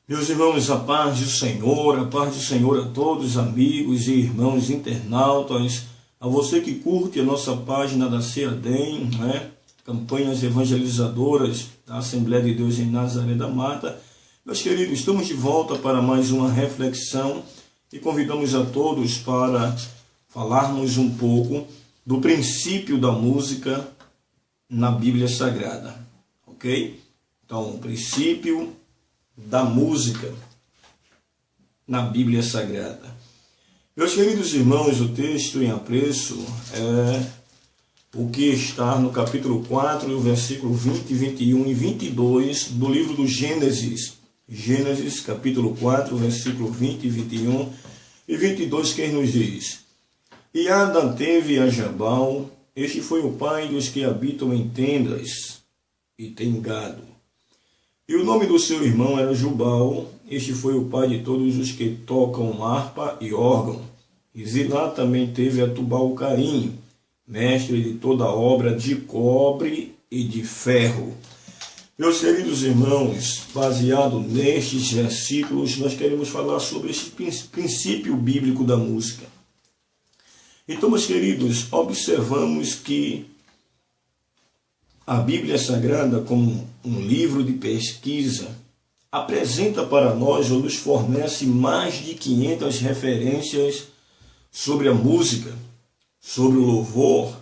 Meus irmãos, a paz do Senhor a todos, amigos e irmãos internautas, a você que curte a nossa página da CEADEM, Campanhas Evangelizadoras da Assembleia de Deus em Nazaré da Mata. Meus queridos, estamos de volta para mais uma reflexão e convidamos a todos para falarmos um pouco do princípio da música na Bíblia Sagrada, ok? Então, o princípio da música na Bíblia Sagrada. Meus queridos irmãos, o texto em apreço é o que está no capítulo 4, versículo 20, 21 e 22 do livro do Gênesis. Gênesis, capítulo 4, versículo 20, 21 e 22, que nos diz: E Adão teve a Jabal, este foi o pai dos que habitam em tendas e têm gado. E o nome do seu irmão era Jubal, este foi o pai de todos os que tocam harpa e órgão. E Zilá também teve a Tubal-Caim, mestre de toda obra de cobre e de ferro. Meus queridos irmãos, baseado nestes versículos, nós queremos falar sobre esse princípio bíblico da música. Então, meus queridos, observamos que a Bíblia Sagrada, como um livro de pesquisa, apresenta para nós ou nos fornece mais de 500 referências sobre a música, sobre o louvor,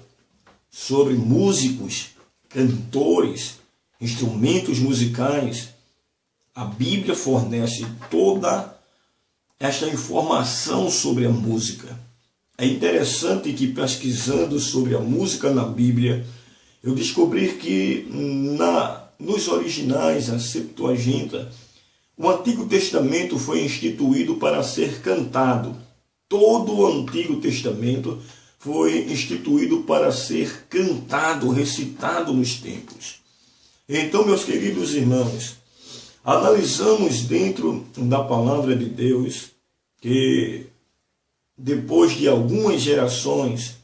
sobre músicos, cantores, instrumentos musicais. A Bíblia fornece toda esta informação sobre a música. É interessante que, pesquisando sobre a música na Bíblia, eu descobri que nos originais, a Septuaginta, o Antigo Testamento foi instituído para ser cantado. Todo o Antigo Testamento foi instituído para ser cantado, recitado nos templos. Então, meus queridos irmãos, analisamos dentro da palavra de Deus que depois de algumas gerações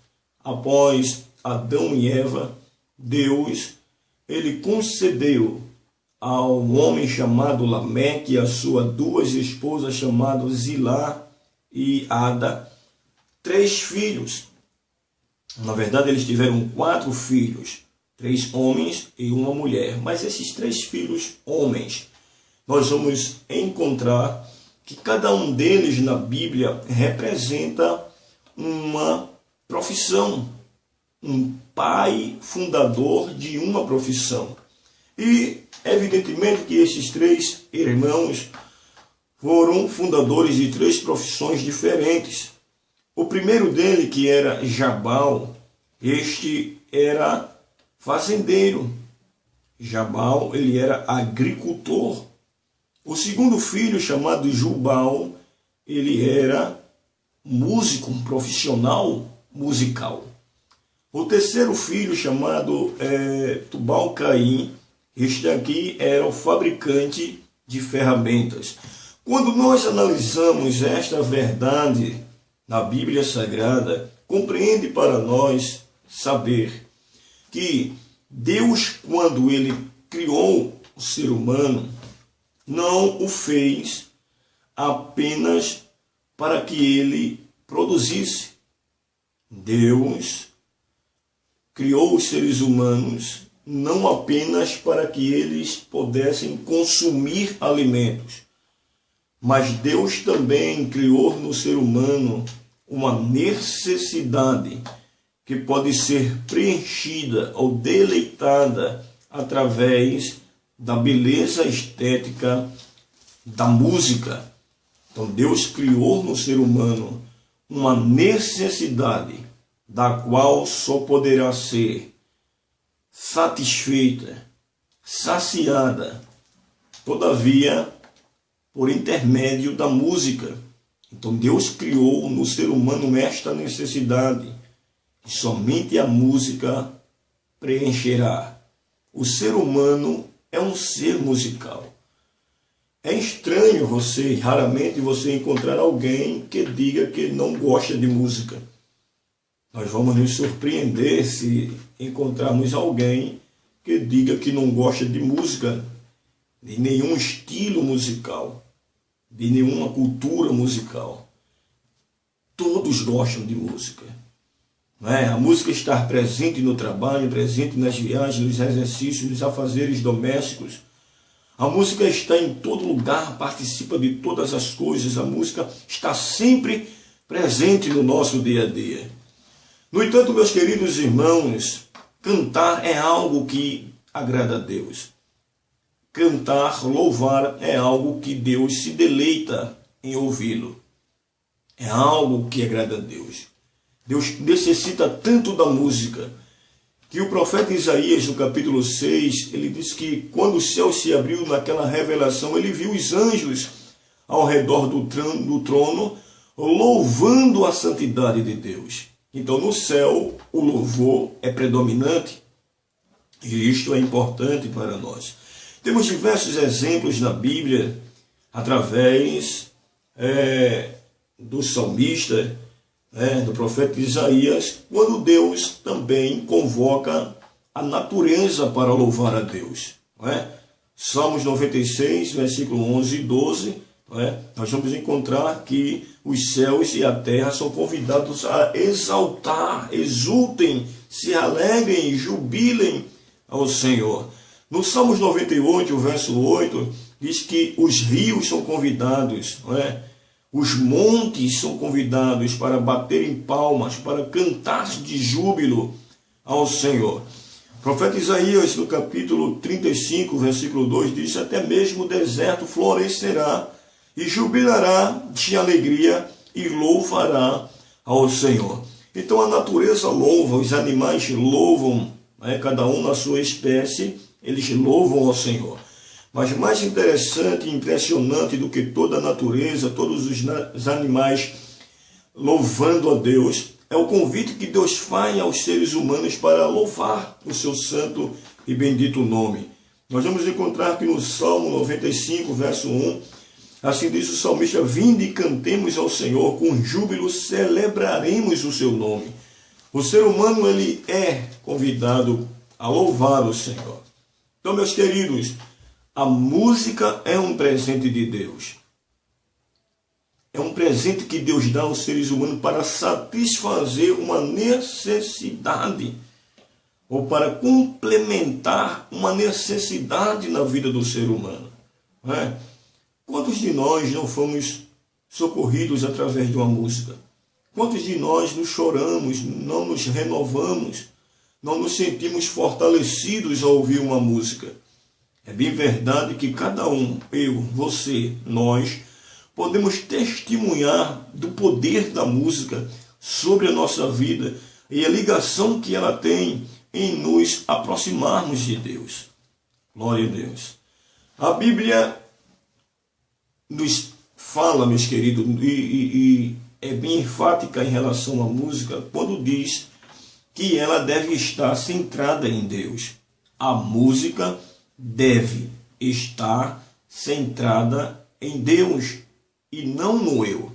após Adão e Eva, Deus, ele concedeu ao homem chamado Lameque e a sua duas esposas chamadas Zilá e Ada 3 filhos. Na verdade, eles tiveram 4 filhos, 3 homens e uma mulher. Mas esses 3 filhos homens, nós vamos encontrar que cada um deles na Bíblia representa uma profissão, um pai fundador de uma profissão. E evidentemente que esses 3 irmãos foram fundadores de 3 profissões diferentes. O primeiro dele, que era Jabal, este era fazendeiro. Jabal, ele era agricultor. O segundo filho, chamado Jubal, ele era músico, um profissional musical. O terceiro filho, chamado Tubal-Caim, este aqui era o fabricante de ferramentas. Quando nós analisamos esta verdade na Bíblia Sagrada, compreende para nós saber que Deus, quando ele criou o ser humano, não o fez apenas para que ele produzisse. Deus criou os seres humanos não apenas para que eles pudessem consumir alimentos, mas Deus também criou no ser humano uma necessidade que pode ser preenchida ou deleitada através da beleza estética da música. Então Deus criou no ser humano uma necessidade da qual só poderá ser satisfeita, saciada, todavia, por intermédio da música. Então Deus criou no ser humano esta necessidade, e somente a música preencherá. O ser humano é um ser musical. É estranho raramente você encontrar alguém que diga que não gosta de música. Nós vamos nos surpreender se encontrarmos alguém que diga que não gosta de música, de nenhum estilo musical. de nenhuma cultura musical. Todos gostam de música. Não é? A música está presente no trabalho, presente nas viagens, nos exercícios, nos afazeres domésticos. A música está em todo lugar, participa de todas as coisas. A música está sempre presente no nosso dia a dia. No entanto, meus queridos irmãos, cantar é algo que agrada a Deus. Cantar, louvar é algo que Deus se deleita em ouvi-lo. É algo que agrada a Deus. Deus necessita tanto da música que o profeta Isaías, no capítulo 6, ele diz que quando o céu se abriu naquela revelação, ele viu os anjos ao redor do trono louvando a santidade de Deus. Então, no céu, o louvor é predominante e isto é importante para nós. Temos diversos exemplos na Bíblia, através do salmista, do profeta Isaías, quando Deus também convoca a natureza para louvar a Deus. Não é? Salmos 96, versículo 11 e 12, não é? Nós vamos encontrar que os céus e a terra são convidados a exaltar, exultem, se alegrem, jubilem ao Senhor. No Salmos 98, o verso 8, diz que os rios são convidados, não é? Os montes são convidados para baterem palmas, para cantar de júbilo ao Senhor. O profeta Isaías, no capítulo 35, versículo 2, diz: até mesmo o deserto florescerá e jubilará de alegria e louvará ao Senhor. Então a natureza louva, os animais louvam, cada um na sua espécie, eles louvam ao Senhor. Mas mais interessante e impressionante do que toda a natureza, todos os animais louvando a Deus, é o convite que Deus faz aos seres humanos para louvar o seu santo e bendito nome. Nós vamos encontrar que no Salmo 95, verso 1, assim diz o salmista: vinde e cantemos ao Senhor, com júbilo celebraremos o seu nome. O ser humano, ele é convidado a louvar o Senhor. Então, meus queridos, a música é um presente de Deus. É um presente que Deus dá aos seres humanos para satisfazer uma necessidade ou para complementar uma necessidade na vida do ser humano. Não é? Quantos de nós não fomos socorridos através de uma música? Quantos de nós nos choramos, não nos renovamos, não nos sentimos fortalecidos ao ouvir uma música? É bem verdade que cada um, eu, você, nós, podemos testemunhar do poder da música sobre a nossa vida e a ligação que ela tem em nos aproximarmos de Deus. Glória a Deus. A Bíblia nos fala, meus queridos, e é bem enfática em relação à música, quando diz que ela deve estar centrada em Deus. A música deve estar centrada em Deus e não no eu.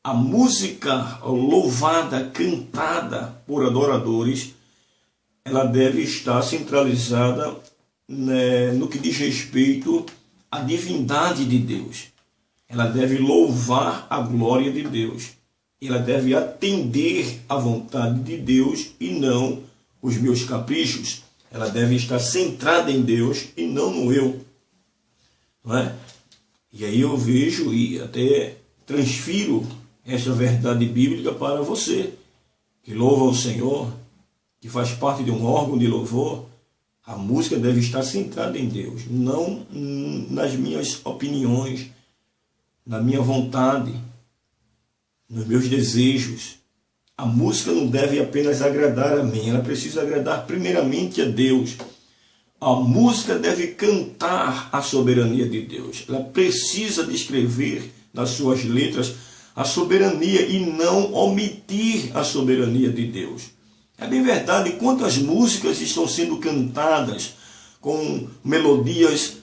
A música louvada, cantada por adoradores, ela deve estar centralizada no que diz respeito à divindade de Deus. Ela deve louvar a glória de Deus. Ela deve atender à vontade de Deus e não os meus caprichos. Ela deve estar centrada em Deus e não no eu. Não é? E aí eu vejo e até transfiro essa verdade bíblica para você, que louva o Senhor, que faz parte de um órgão de louvor. A música deve estar centrada em Deus, não nas minhas opiniões, na minha vontade, nos meus desejos. A música não deve apenas agradar a mim, ela precisa agradar primeiramente a Deus. A música deve cantar a soberania de Deus. Ela precisa descrever nas suas letras a soberania e não omitir a soberania de Deus. É bem verdade, quantas músicas estão sendo cantadas com melodias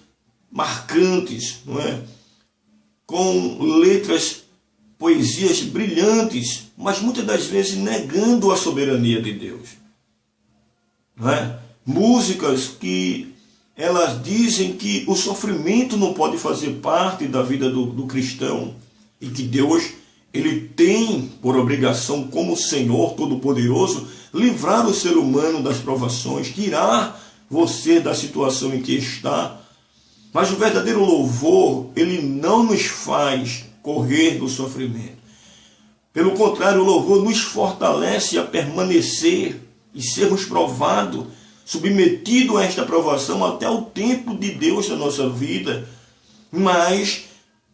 marcantes, não é? Com letras, poesias brilhantes, mas muitas das vezes negando a soberania de Deus. Não é? Músicas que elas dizem que o sofrimento não pode fazer parte da vida do cristão e que Deus, ele tem por obrigação, como Senhor Todo-Poderoso, livrar o ser humano das provações, tirar você da situação em que está. Mas o verdadeiro louvor, ele não nos faz correr do sofrimento. Pelo contrário, o louvor nos fortalece a permanecer e sermos provados, submetidos a esta provação até o tempo de Deus na nossa vida, mas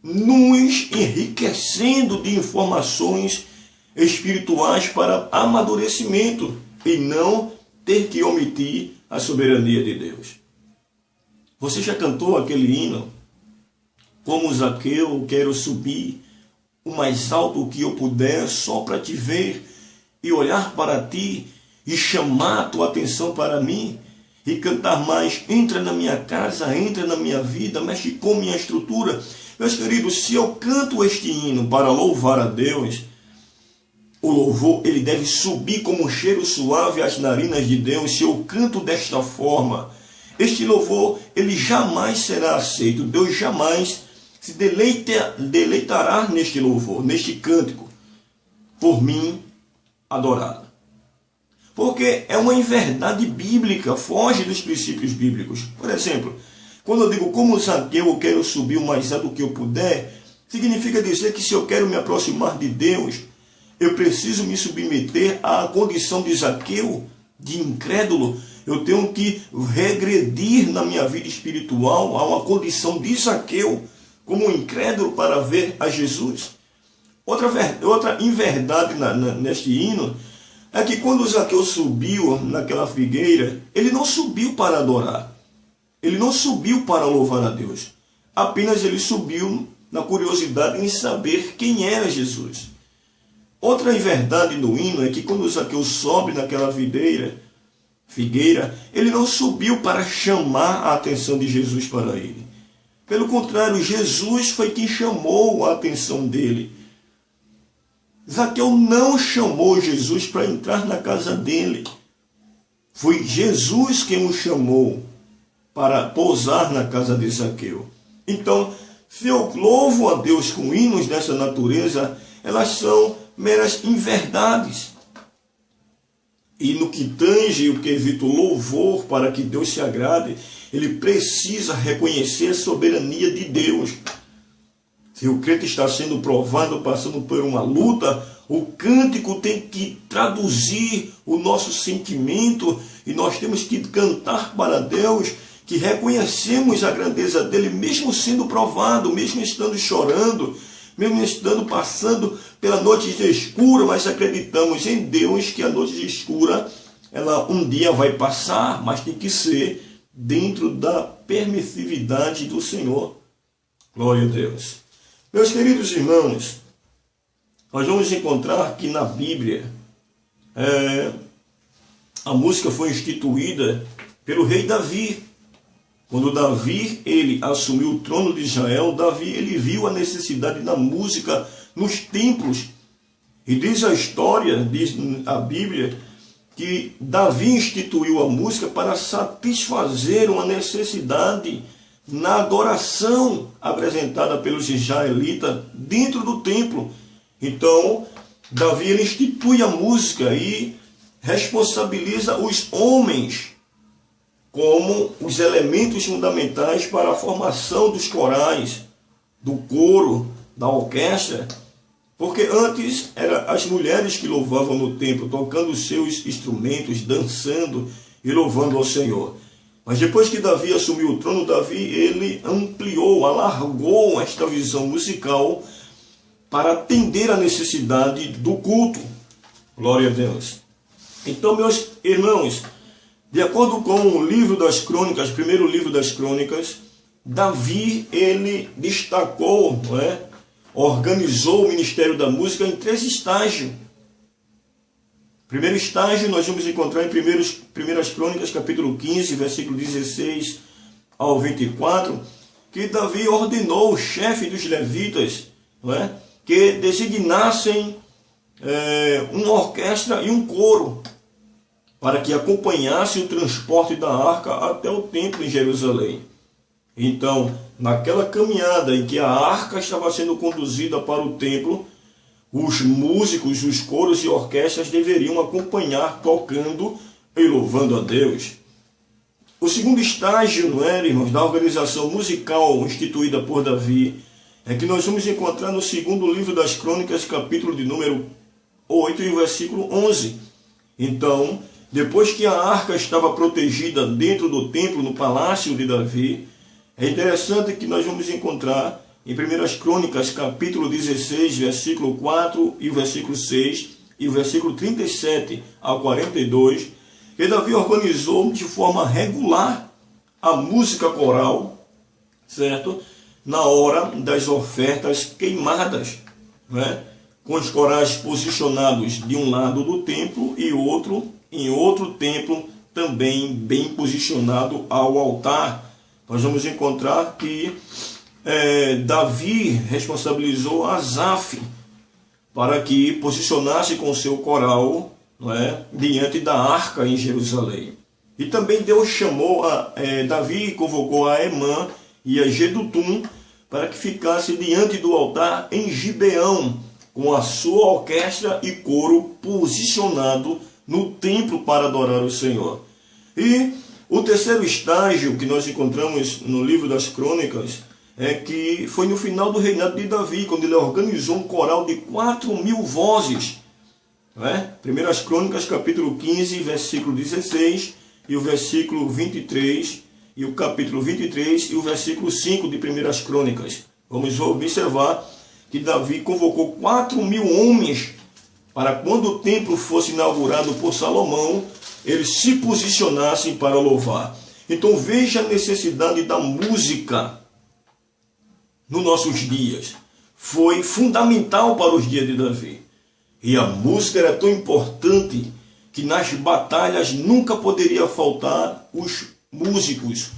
nos enriquecendo de informações espirituais para amadurecimento e não ter que omitir a soberania de Deus. Você já cantou aquele hino? Como Zaqueu, quero subir o mais alto que eu puder só para te ver e olhar para ti e chamar a tua atenção para mim e cantar mais. Entra na minha casa, entra na minha vida, mexe com minha estrutura. Meus queridos, se eu canto este hino para louvar a Deus, o louvor, ele deve subir como um cheiro suave às narinas de Deus. Se eu canto desta forma, este louvor, ele jamais será aceito. Deus jamais se deleitará neste louvor, neste cântico, por mim adorado. Porque é uma inverdade bíblica, foge dos princípios bíblicos. Por exemplo, quando eu digo como Zaqueu, eu quero subir o mais alto que eu puder, significa dizer que se eu quero me aproximar de Deus, eu preciso me submeter à condição de Zaqueu, de incrédulo. Eu tenho que regredir na minha vida espiritual a uma condição de Zaqueu, como incrédulo, para ver a Jesus. Outra inverdade neste hino é que quando Zaqueu subiu naquela figueira, ele não subiu para adorar. Ele não subiu para louvar a Deus. Apenas ele subiu na curiosidade em saber quem era Jesus. Outra inverdade no hino é que quando Zaqueu sobe naquela figueira, ele não subiu para chamar a atenção de Jesus para ele. Pelo contrário, Jesus foi quem chamou a atenção dele. Zaqueu não chamou Jesus para entrar na casa dele. Foi Jesus quem o chamou para pousar na casa de Zaqueu. Então, se eu louvo a Deus com hinos dessa natureza, elas são meras inverdades. E no que tange o quesito louvor, para que Deus se agrade, ele precisa reconhecer a soberania de Deus. Se o crente está sendo provado, passando por uma luta, o cântico tem que traduzir o nosso sentimento e nós temos que cantar para Deus que reconhecemos a grandeza dele, mesmo sendo provado, mesmo estando chorando, mesmo estando passando pela noite escura, mas acreditamos em Deus que a noite escura, ela um dia vai passar, mas tem que ser dentro da permissividade do Senhor. Glória a Deus. Meus queridos irmãos, nós vamos encontrar que na Bíblia a música foi instituída pelo rei Davi. Quando Davi ele assumiu o trono de Israel, Davi ele viu a necessidade da música nos templos. E diz a história, diz a Bíblia, que Davi instituiu a música para satisfazer uma necessidade na adoração apresentada pelos israelitas dentro do templo. Então, Davi ele institui a música e responsabiliza os homens como os elementos fundamentais para a formação dos corais, do coro, da orquestra, porque antes eram as mulheres que louvavam no templo, tocando os seus instrumentos, dançando e louvando ao Senhor. Mas depois que Davi assumiu o trono, Davi ele ampliou, alargou esta visão musical para atender a necessidade do culto. Glória a Deus. Então, meus irmãos, de acordo com o livro das crônicas, primeiro livro das crônicas, Davi ele destacou, organizou o ministério da música em 3 estágios. Primeiro estágio nós vamos encontrar em primeiras crônicas, capítulo 15, versículo 16 ao 24, que Davi ordenou o chefe dos levitas, que designassem uma orquestra e um coro. para que acompanhasse o transporte da arca até o templo em Jerusalém. Então, naquela caminhada em que a arca estava sendo conduzida para o templo, os músicos, os coros e orquestras deveriam acompanhar tocando e louvando a Deus. O segundo estágio, não é, irmãos, da organização musical instituída por Davi, é que nós vamos encontrar no segundo livro das Crônicas, capítulo de número 8 e versículo 11. Então, depois que a arca estava protegida dentro do templo, no palácio de Davi, é interessante que nós vamos encontrar em 1 Crônicas, capítulo 16, versículo 4 e o versículo 6, e o versículo 37 ao 42, que Davi organizou de forma regular a música coral, certo? Na hora das ofertas queimadas, né? Com os corais posicionados de um lado do templo e outro em outro templo, também bem posicionado ao altar. Nós vamos encontrar que Davi responsabilizou Asaf para que posicionasse com seu coral, não é, diante da arca em Jerusalém. E também Deus chamou Davi convocou a Emã e a Jedutum para que ficasse diante do altar em Gibeão, com a sua orquestra e coro posicionado no templo para adorar o Senhor. E o terceiro estágio que nós encontramos no livro das Crônicas é que foi no final do reinado de Davi, quando ele organizou um coral de 4.000 vozes. Não é? 1 Crônicas, capítulo 15, versículo 16, e o versículo 23, e o capítulo 23, e o versículo 5 de 1 Crônicas. Vamos observar que Davi convocou 4.000 homens para quando o templo fosse inaugurado por Salomão, eles se posicionassem para louvar. Então veja a necessidade da música nos nossos dias. Foi fundamental para os dias de Davi. E a música era tão importante que nas batalhas nunca poderia faltar os músicos,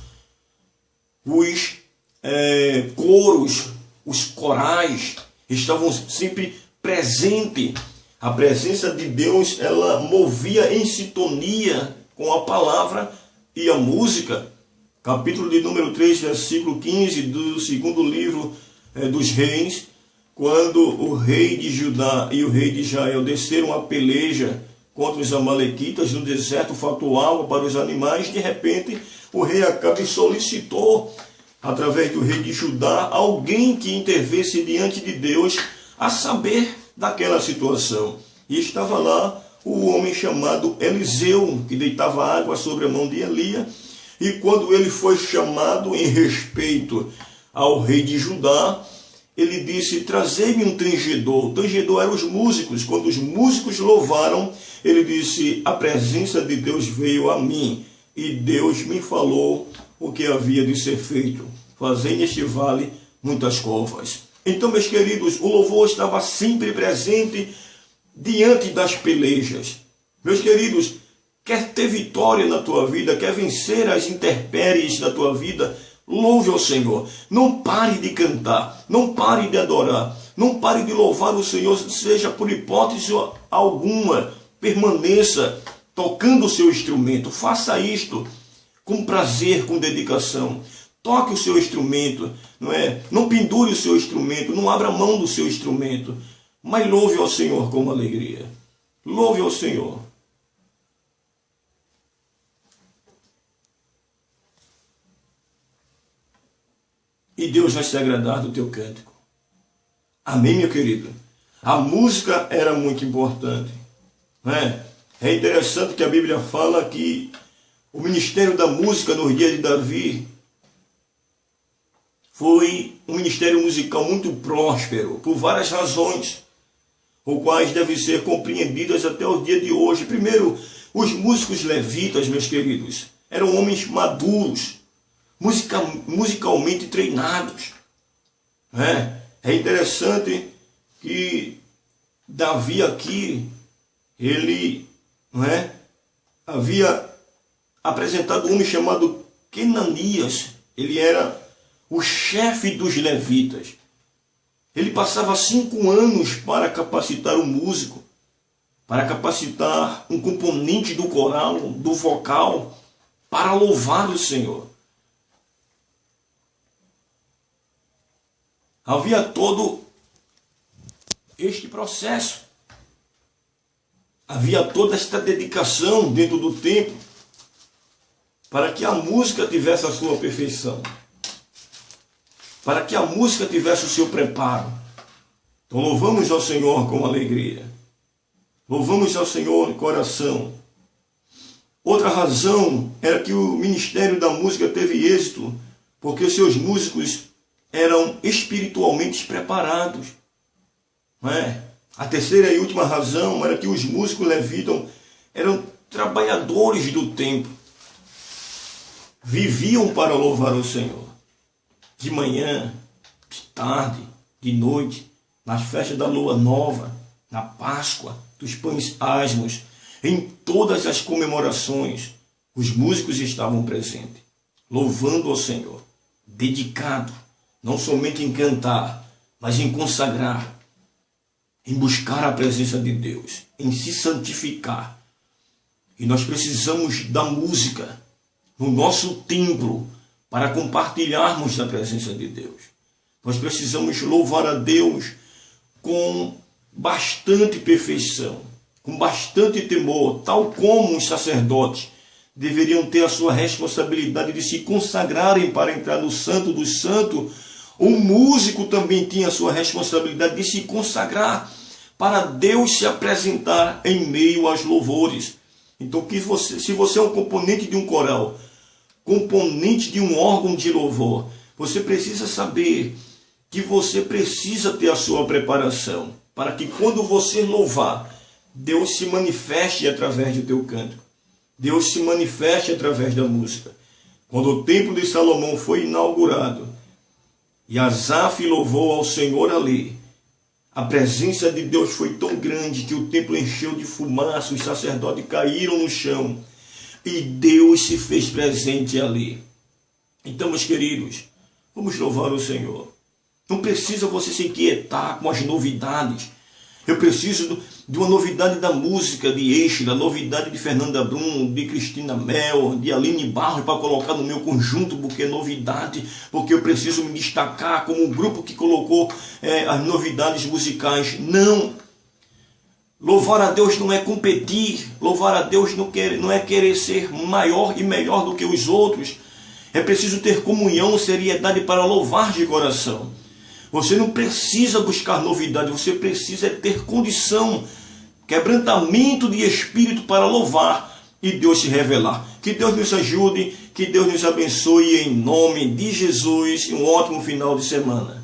os coros, os corais, estavam sempre presentes. A presença de Deus, ela movia em sintonia com a palavra e a música. Capítulo de número 3, versículo 15 do segundo livro dos Reis, quando o rei de Judá e o rei de Israel desceram a peleja contra os amalequitas no deserto, faltou água para os animais, de repente o rei Acabe solicitou, através do rei de Judá, alguém que intervesse diante de Deus a saber daquela situação. E estava lá o homem chamado Eliseu, que deitava água sobre a mão de Elia. E quando ele foi chamado em respeito ao rei de Judá, ele disse: trazei-me um tangedor. O tangedor eram os músicos. Quando os músicos louvaram, ele disse: a presença de Deus veio a mim, e Deus me falou o que havia de ser feito. Fazei neste vale muitas covas. Então, meus queridos, o louvor estava sempre presente diante das pelejas. Meus queridos, quer ter vitória na tua vida, quer vencer as intempéries da tua vida, louve ao Senhor. Não pare de cantar, não pare de adorar, não pare de louvar o Senhor, seja por hipótese alguma. Permaneça tocando o seu instrumento. Faça isto com prazer, com dedicação. Toque o seu instrumento, não é? Não pendure o seu instrumento, não abra mão do seu instrumento, mas louve ao Senhor com alegria. Louve ao Senhor. E Deus vai se agradar do teu cântico. Amém, meu querido? A música era muito importante, né? É interessante que a Bíblia fala que o ministério da música nos dias de Davi foi um ministério musical muito próspero, por várias razões, os quais devem ser compreendidas até o dia de hoje. Primeiro, os músicos levitas, meus queridos, eram homens maduros, musicalmente treinados. É interessante que Davi aqui, ele havia apresentado um homem chamado Kenanias. Ele era o chefe dos levitas. Ele passava 5 anos para capacitar o músico. para capacitar um componente do coral, do vocal, para louvar o Senhor. Havia todo este processo. Havia toda esta dedicação dentro do templo para que a música tivesse a sua perfeição, para que a música tivesse o seu preparo. Então louvamos ao Senhor com alegria. Louvamos ao Senhor de coração. Outra razão era que o ministério da música teve êxito, porque seus músicos eram espiritualmente preparados. Não é? A terceira e última razão era que os músicos levitas eram trabalhadores do templo. Viviam para louvar o Senhor. De manhã, de tarde, de noite, nas festas da lua nova, na Páscoa, dos pães asmos, em todas as comemorações, os músicos estavam presentes, louvando ao Senhor, dedicado, não somente em cantar, mas em consagrar, em buscar a presença de Deus, em se santificar. E nós precisamos da música no nosso templo para compartilharmos da presença de Deus. Nós precisamos louvar a Deus com bastante perfeição, com bastante temor, tal como os sacerdotes deveriam ter a sua responsabilidade de se consagrarem para entrar no Santo dos Santos. O músico também tinha a sua responsabilidade de se consagrar para Deus se apresentar em meio aos louvores. Então, se você é um componente de um coral, componente de um órgão de louvor, você precisa saber que você precisa ter a sua preparação, para que quando você louvar, Deus se manifeste através do teu canto. Deus se manifeste através da música. Quando o templo de Salomão foi inaugurado, e Asaf louvou ao Senhor ali, a presença de Deus foi tão grande que o templo encheu de fumaça, os sacerdotes caíram no chão, e Deus se fez presente ali. Então, meus queridos, vamos louvar o Senhor. Não precisa você se inquietar com as novidades. Eu preciso de uma novidade da música de Eixo, da novidade de Fernanda Brum, de Cristina Mel, de Aline Barros, para colocar no meu conjunto, porque é novidade, porque eu preciso me destacar como um grupo que colocou as novidades musicais. Não! Louvar a Deus não é competir, louvar a Deus não é querer ser maior e melhor do que os outros. É preciso ter comunhão, seriedade para louvar de coração. Você não precisa buscar novidade, você precisa ter condição, quebrantamento de espírito para louvar e Deus se revelar. Que Deus nos ajude, que Deus nos abençoe em nome de Jesus e um ótimo final de semana.